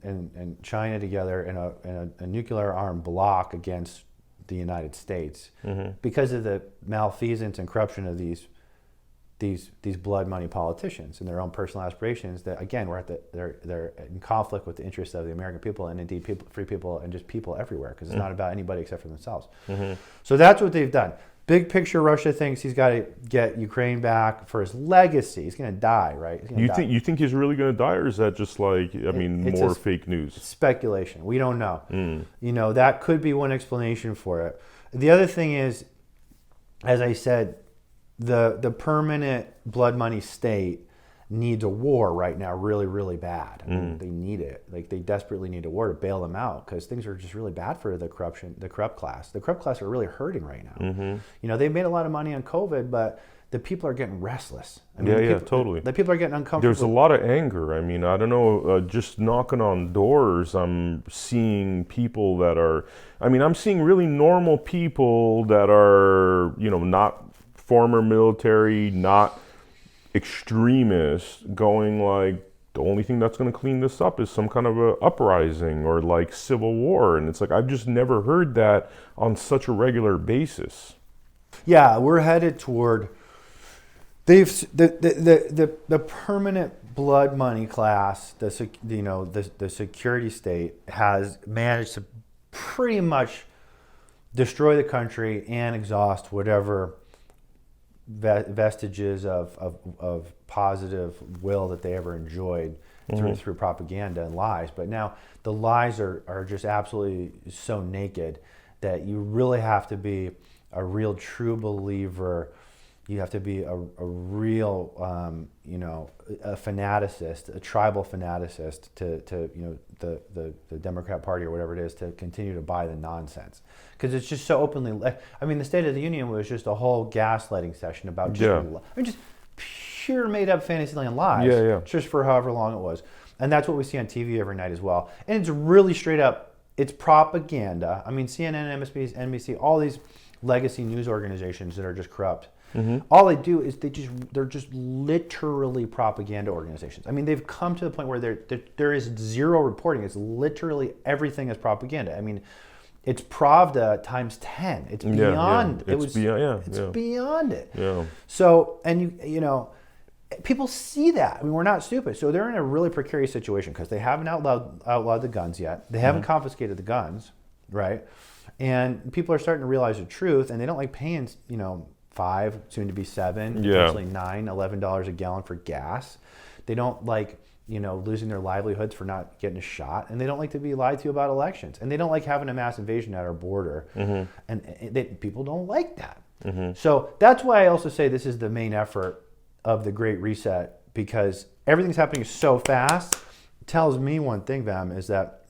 and China together in a nuclear armed bloc against the United States because of the malfeasance and corruption of these blood money politicians and their own personal aspirations that, again, they're in conflict with the interests of the American people and indeed free people and just people everywhere, because it's not about anybody except for themselves. So that's what they've done. Big picture, Russia thinks he's got to get Ukraine back for his legacy. He's going to die, right? You think he's really going to die, or is that just like, more fake news? Speculation. We don't know. That could be one explanation for it. The other thing is, as I said, the permanent blood money state needs a war right now really, really bad. I mean, they need it. Like, they desperately need a war to bail them out because things are just really bad for the corrupt class. The corrupt class are really hurting right now. You know, they've made a lot of money on COVID, but the people are getting restless. I mean, totally. The people are getting uncomfortable. There's a lot of anger. I mean, I don't know, just knocking on doors, I'm seeing people that are, I'm seeing really normal people that are, you know, not former military, not extremists, going like, the only thing that's going to clean this up is some kind of a uprising or like civil war. And it's like, I've just never heard that on such a regular basis. Yeah, we're headed toward the permanent blood money class. The security state has managed to pretty much destroy the country and exhaust whatever vestiges of positive will that they ever enjoyed through propaganda and lies. But now the lies are just absolutely so naked that you really have to be a real true believer. You have to be a real, a fanaticist, a tribal fanaticist to the Democrat Party or whatever it is to continue to buy the nonsense. Because it's just so openly, the State of the Union was just a whole gaslighting session about just pure made up fantasyland lies, just for however long it was. And that's what we see on TV every night as well. And it's really straight up, it's propaganda. I mean, CNN, MSNBC, NBC, all these legacy news organizations that are just corrupt. All they do is they're just literally propaganda organizations. I mean, they've come to the point where there is zero reporting. It's literally everything is propaganda. I mean, it's Pravda times 10. It's beyond. It's beyond it. Yeah. So, and you know, people see that. I mean, we're not stupid. So they're in a really precarious situation because they haven't outlawed the guns yet. They haven't confiscated the guns, right? And people are starting to realize the truth, and they don't like paying, $5, soon to be $7, potentially $9, $11 a gallon for gas. They don't like, losing their livelihoods for not getting a shot, and they don't like to be lied to about elections, and they don't like having a mass invasion at our border, and people don't like that. So that's why I also say this is the main effort of the Great Reset, because everything's happening so fast. It tells me one thing, Vem, is that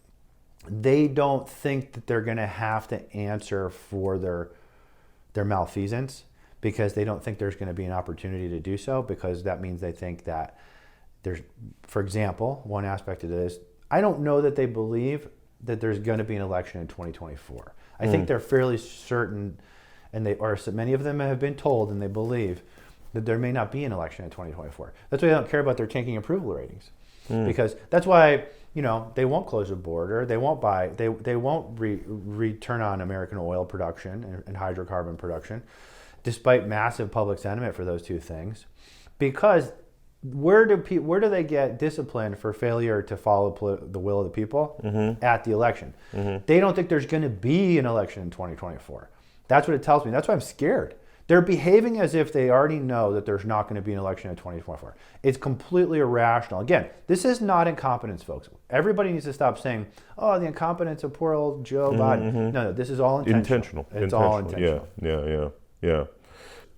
they don't think that they're going to have to answer for their malfeasance, because they don't think there's going to be an opportunity to do so, because that means they think that there's, for example, one aspect of this, I don't know that they believe that there's going to be an election in 2024. I think they're fairly certain, and many of them have been told and they believe that there may not be an election in 2024. That's why they don't care about their tanking approval ratings, because that's why they won't close the border, they won't buy, they won't return on American oil production and hydrocarbon production, despite massive public sentiment for those two things, because where do they get disciplined for failure to follow the will of the people? At the election. They don't think there's going to be an election in 2024. That's what it tells me. That's why I'm scared. They're behaving as if they already know that there's not going to be an election in 2024. It's completely irrational. Again, this is not incompetence, folks. Everybody needs to stop saying, "Oh, the incompetence of poor old Joe Biden." No, this is all intentional. It's all intentional. Yeah.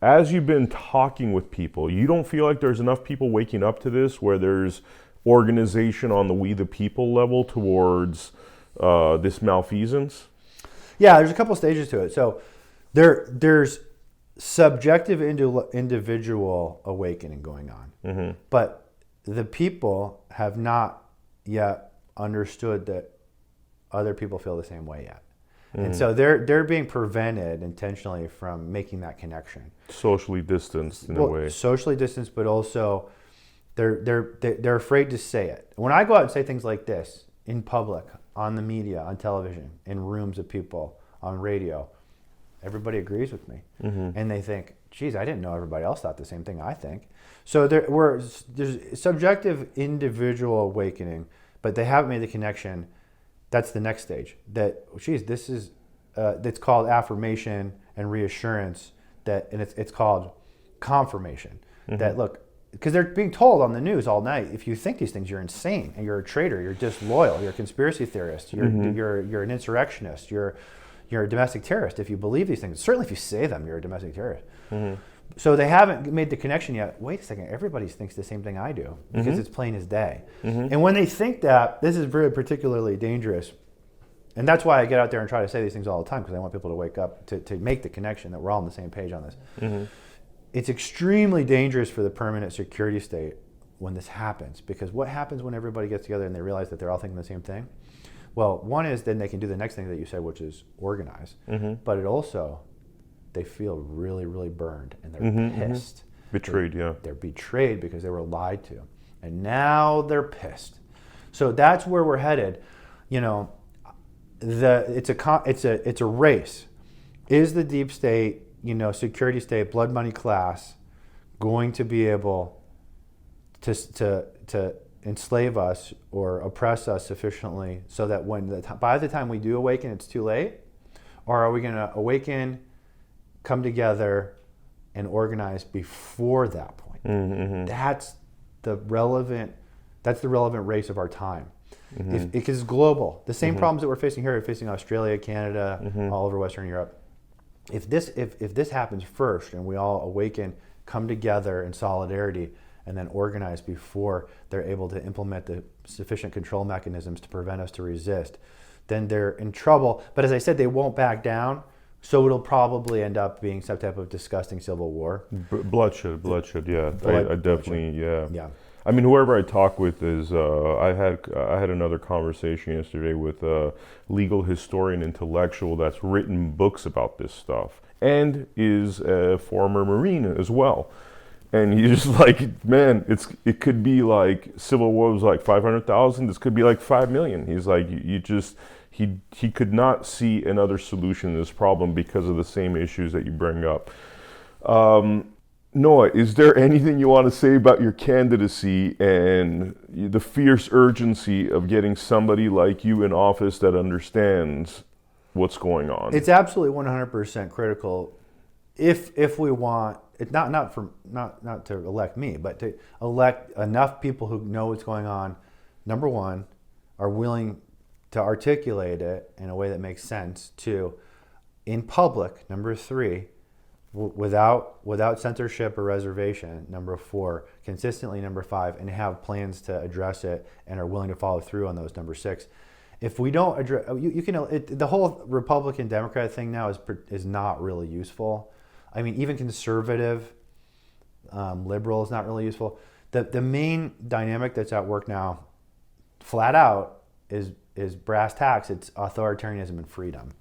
As you've been talking with people, you don't feel like there's enough people waking up to this, where there's organization on the we the people level towards this malfeasance? Yeah, there's a couple stages to it. So there's subjective individual awakening going on, but the people have not yet understood that other people feel the same way yet. And so they're being prevented intentionally from making that connection. Socially distanced in a way. Socially distanced, but also they're afraid to say it. When I go out and say things like this in public, on the media, on television, in rooms of people, on radio, everybody agrees with me, and they think, "Geez, I didn't know everybody else thought the same thing I think." So there's subjective individual awakening, but they haven't made the connection. That's the next stage. That, geez, this is it's called affirmation and reassurance. And it's called confirmation. That, look, because they're being told on the news all night, if you think these things, you're insane, and you're a traitor, you're disloyal, you're a conspiracy theorist, you're an insurrectionist, you're a domestic terrorist. If you believe these things, certainly if you say them, you're a domestic terrorist. So they haven't made the connection yet. Wait a second, everybody thinks the same thing I do because it's plain as day. And when they think that, this is very particularly dangerous. And that's why I get out there and try to say these things all the time, because I want people to wake up to make the connection that we're all on the same page on this. It's extremely dangerous for the permanent security state when this happens, because what happens when everybody gets together and they realize that they're all thinking the same thing? Well, one is then they can do the next thing that you said, which is organize. But it also, they feel really, really burned, and they're pissed. Betrayed, They're betrayed because they were lied to. And now they're pissed. So that's where we're headed. You know, it's a race. Is the deep state, you know, security state, blood money class going to be able to enslave us or oppress us sufficiently so that by the time we do awaken, it's too late? Or are we going to awaken, come together, and organize before that point? That's the relevant race of our time. Because it's global. The same problems that we're facing here are facing Australia, Canada, all over Western Europe. If this happens first and we all awaken, come together in solidarity, and then organize before they're able to implement the sufficient control mechanisms to prevent us to resist, then they're in trouble. But as I said, they won't back down, so it'll probably end up being some type of disgusting civil war. Bloodshed, yeah. I definitely, yeah. I mean, whoever I talk with is, I had another conversation yesterday with a legal historian intellectual that's written books about this stuff and is a former Marine as well. And he's just like, man, it could be like Civil War was like 500,000. This could be like 5 million. He's like, he could not see another solution to this problem because of the same issues that you bring up. Noah, is there anything you want to say about your candidacy and the fierce urgency of getting somebody like you in office that understands what's going on? It's absolutely 100% critical if we want it, not to elect me, but to elect enough people who know what's going on. Number one, are willing to articulate it in a way that makes sense. Two, in public. Number three, without censorship or reservation. Number four, consistently. Number five, and have plans to address it and are willing to follow through on those. Number six. If we don't address, the whole Republican Democrat thing now is not really useful. I mean, even conservative, liberal is not really useful. The main dynamic that's at work now, flat out, is brass tacks. It's authoritarianism and freedom,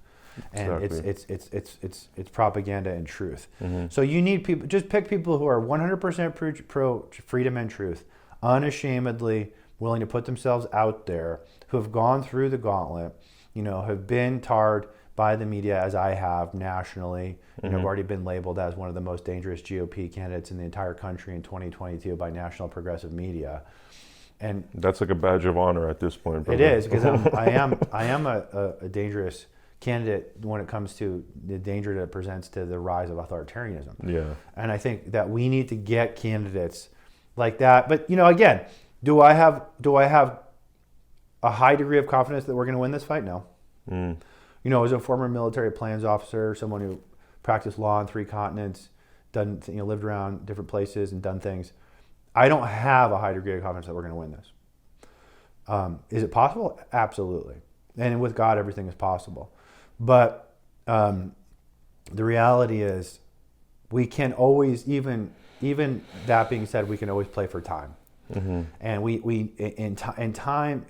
and it's propaganda and truth. So you need people. Just pick people who are 100% pro freedom and truth, unashamedly willing to put themselves out there, who have gone through the gauntlet, have been tarred by the media as I have nationally, have already been labeled as one of the most dangerous GOP candidates in the entire country in 2022 by national progressive media. And that's like a badge of honor at this point, brother. It is, because I am a dangerous candidate when it comes to the danger that it presents to the rise of authoritarianism. Yeah. And I think that we need to get candidates like that. But again, do I have a high degree of confidence that we're going to win this fight? No. As a former military plans officer, someone who practiced law on 3 continents, lived around different places and done things, I don't have a high degree of confidence that we're going to win this. Is it possible? Absolutely. And with God, everything is possible. But the reality is, we can always, even that being said, we can always play for time. And we in time.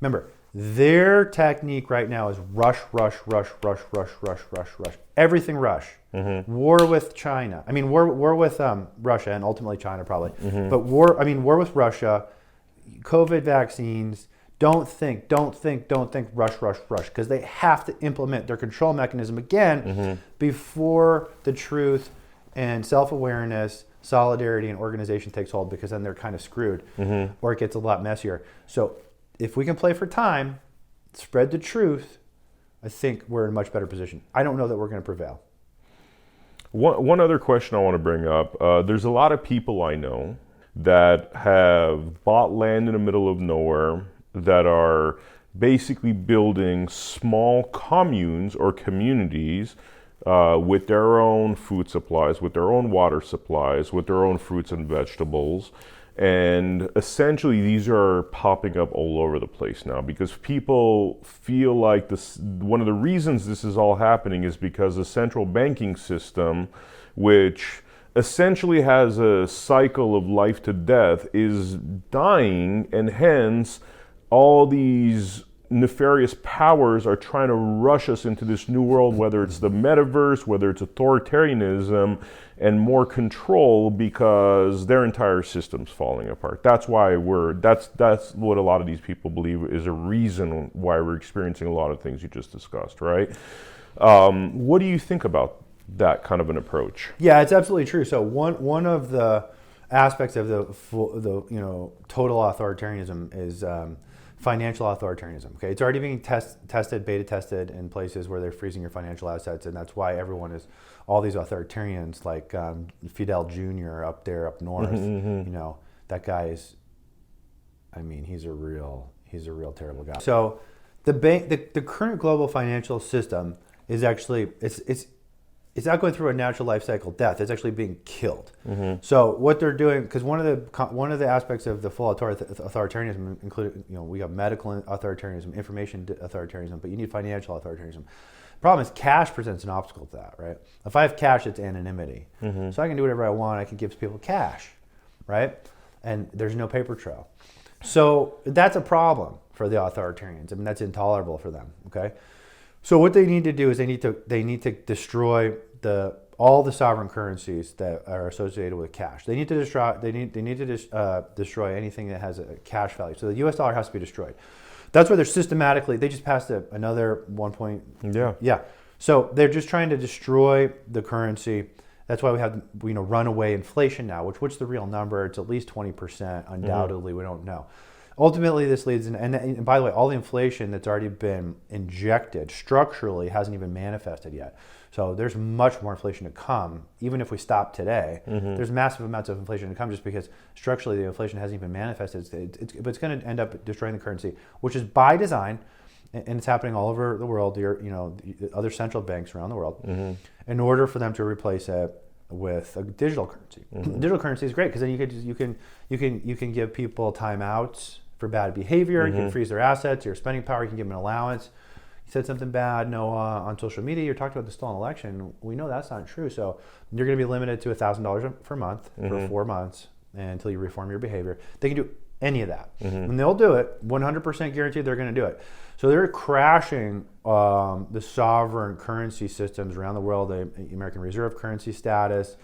Remember, their technique right now is rush. Everything rush. War with China. I mean, war with Russia and ultimately China probably. But war with Russia, COVID vaccines. Don't think. Rush. Because they have to implement their control mechanism again before the truth and self-awareness, solidarity, and organization takes hold, because then they're kind of screwed, or it gets a lot messier. So if we can play for time, spread the truth, I think we're in a much better position. I don't know that we're going to prevail. One other question I want to bring up. There's a lot of people I know that have bought land in the middle of nowhere that are basically building small communes or communities with their own food supplies, with their own water supplies, with their own fruits and vegetables. And essentially, these are popping up all over the place now because people feel like this. One of the reasons this is all happening is because the central banking system, which essentially has a cycle of life to death, is dying, and hence all these nefarious powers are trying to rush us into this new world, whether it's the metaverse, whether it's authoritarianism and more control, because their entire system's falling apart. That's why that's what a lot of these people believe is a reason why we're experiencing a lot of things you just discussed, right? What do you think about that kind of an approach? Yeah, it's absolutely true. So one of the aspects of the total authoritarianism is financial authoritarianism. Okay, it's already being beta tested in places where they're freezing your financial assets, and that's why all these authoritarians like Fidel Jr. up north. That guy is, he's a real terrible guy. So the current global financial system is actually it's not going through a natural life cycle death. It's actually being killed. So what they're doing, because one of the aspects of the full authoritarianism included, we have medical authoritarianism, information authoritarianism, but you need financial authoritarianism. The problem is cash presents an obstacle to that, right? If I have cash, it's anonymity. So I can do whatever I want. I can give people cash, right? And there's no paper trail. So that's a problem for the authoritarians. That's intolerable for them, okay? So what they need to do is they need to destroy all the sovereign currencies that are associated with cash. They need to destroy anything that has a cash value. So the U.S. dollar has to be destroyed. That's why they just passed another 1 point. Yeah. So they're just trying to destroy the currency. That's why we have runaway inflation now. What's the real number? It's at least 20%. Undoubtedly, we don't know. Ultimately, this leads and by the way, all the inflation that's already been injected structurally hasn't even manifested yet. So there's much more inflation to come. Even if we stop today, there's massive amounts of inflation to come just because structurally the inflation hasn't even manifested. But it's going to end up destroying the currency, which is by design, and it's happening all over the world. Other central banks around the world, in order for them to replace it with a digital currency. Digital currency is great because then you can give people timeouts for bad behavior. You can freeze their assets, your spending power. You can give them an allowance. You said something bad, Noah, on social media. You're talking about the stolen election. We know that's not true. So you're going to be limited to $1,000 per month for 4 months until you reform your behavior. They can do any of that, and they'll do it. 100% guaranteed they're going to do it. So they're crashing the sovereign currency systems around the world, the American Reserve currency status.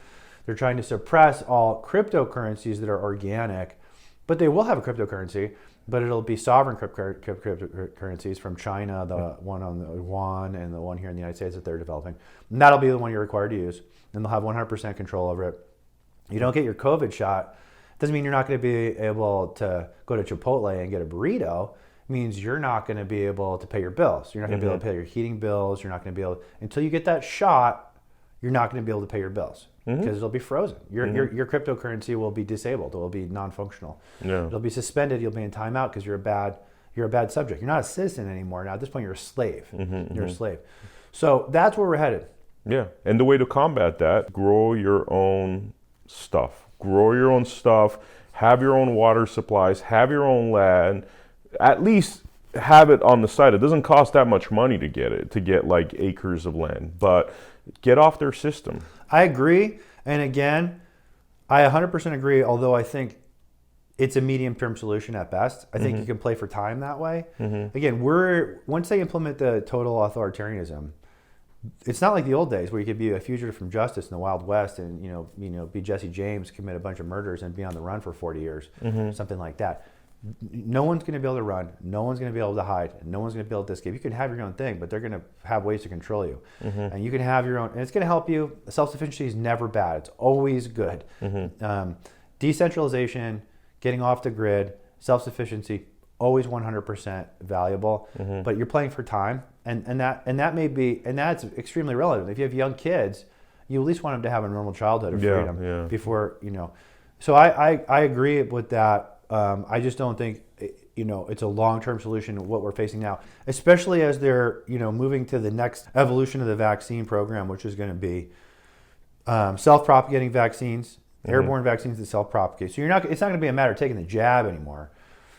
They're trying to suppress all cryptocurrencies that are organic, but they will have a cryptocurrency, but it'll be sovereign cryptocurrencies from China, the one on the yuan and the one here in the United States that they're developing. And that'll be the one you're required to use, and they'll have 100% control over it. You don't get your COVID shot, doesn't mean you're not going to be able to go to Chipotle and get a burrito. It means you're not going to be able to pay your bills. You're not going to be able to pay your heating bills. You're not going to be able, until you get that shot, you're not going to be able to pay your bills because it'll be frozen. Your cryptocurrency will be disabled. It will be non-functional. It'll be suspended. You'll be in timeout because you're a bad subject. You're not a citizen anymore. Now at this point, you're a slave. You're a slave. So that's where we're headed. Yeah, and the way to combat that: grow your own stuff. Grow your own stuff. Have your own water supplies. Have your own land. At least have it on the side. It doesn't cost that much money to get like acres of land, but get off their system. I agree. And again, I 100% agree, although I think it's a medium-term solution at best. I think you can play for time that way. Again, once they implement the total authoritarianism, it's not like the old days where you could be a fugitive from justice in the Wild West and be Jesse James, commit a bunch of murders and be on the run for 40 years, something like that. No one's going to be able to run. No one's going to be able to hide. No one's going to be able to escape. You can have your own thing, but they're going to have ways to control you. And you can have your own, and it's going to help you. Self-sufficiency is never bad. It's always good. Decentralization, getting off the grid, self-sufficiency, always 100% valuable. But you're playing for time, and that's extremely relevant. If you have young kids, you at least want them to have a normal childhood of freedom before. So I agree with that. I just don't think it's a long-term solution to what we're facing now, especially as they're, moving to the next evolution of the vaccine program, which is going to be self-propagating vaccines, airborne vaccines that self-propagate. So it's not going to be a matter of taking the jab anymore.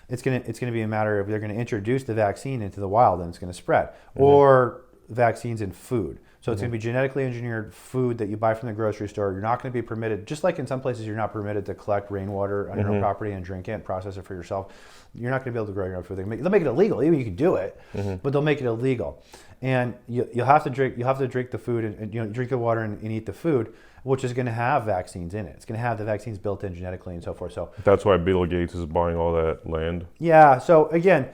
It's going to be a matter of they're going to introduce the vaccine into the wild and it's going to spread, or vaccines in food. So it's going to be genetically engineered food that you buy from the grocery store. You're not going to be permitted, just like in some places you're not permitted to collect rainwater on your own property and drink it and process it for yourself. You're not going to be able to grow your own food. They'll make it illegal. Even you can do it, but they'll make it illegal. And you'll have to drink the food and drink the water and eat the food, which is going to have vaccines in it. It's going to have the vaccines built in genetically and so forth. So that's why Bill Gates is buying all that land. Yeah. So again,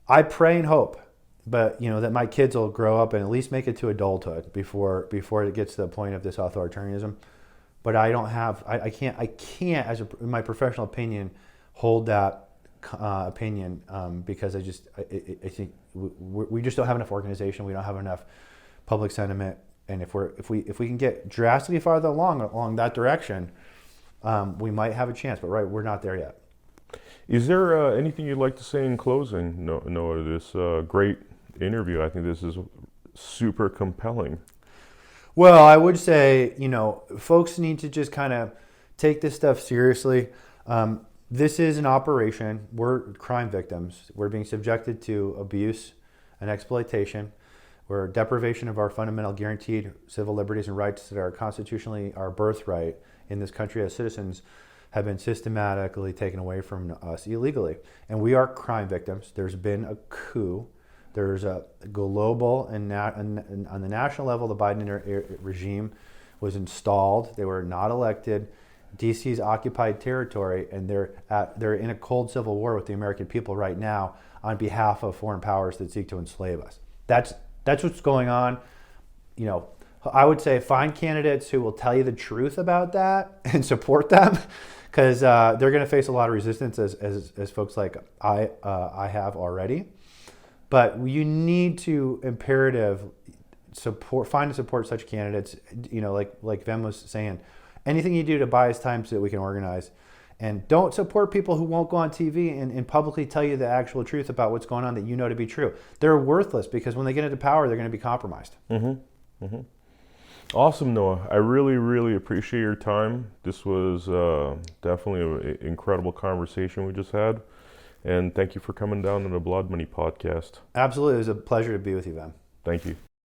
I pray and hope, but that my kids will grow up and at least make it to adulthood before it gets to the point of this authoritarianism. But I can't as in my professional opinion hold that opinion because I think we just don't have enough organization. We don't have enough public sentiment, and if we can get drastically farther along that direction, we might have a chance. But we're not there yet. Is there anything you'd like to say in closing, Noah? This great interview. I think this is super compelling. Well, I would say, folks need to just kind of take this stuff seriously. This is an operation. We're crime victims. We're being subjected to abuse and exploitation. We're deprivation of our fundamental guaranteed civil liberties and rights that are constitutionally our birthright in this country as citizens have been systematically taken away from us illegally. And we are crime victims. There's been a coup. There's a global and on the national level, the Biden regime was installed. They were not elected. DC's occupied territory, and they're in a cold civil war with the American people right now on behalf of foreign powers that seek to enslave us. That's what's going on. I would say find candidates who will tell you the truth about that and support them, because they're going to face a lot of resistance as folks like I have already. But you need to find and support such candidates. Like Vem was saying, anything you do to buy us time so that we can organize. And don't support people who won't go on TV and publicly tell you the actual truth about what's going on that you know to be true. They're worthless because when they get into power, they're going to be compromised. Awesome, Noah. I really, really appreciate your time. This was definitely an incredible conversation we just had. And thank you for coming down on the Blood Money podcast. Absolutely. It was a pleasure to be with you, Vem. Thank you.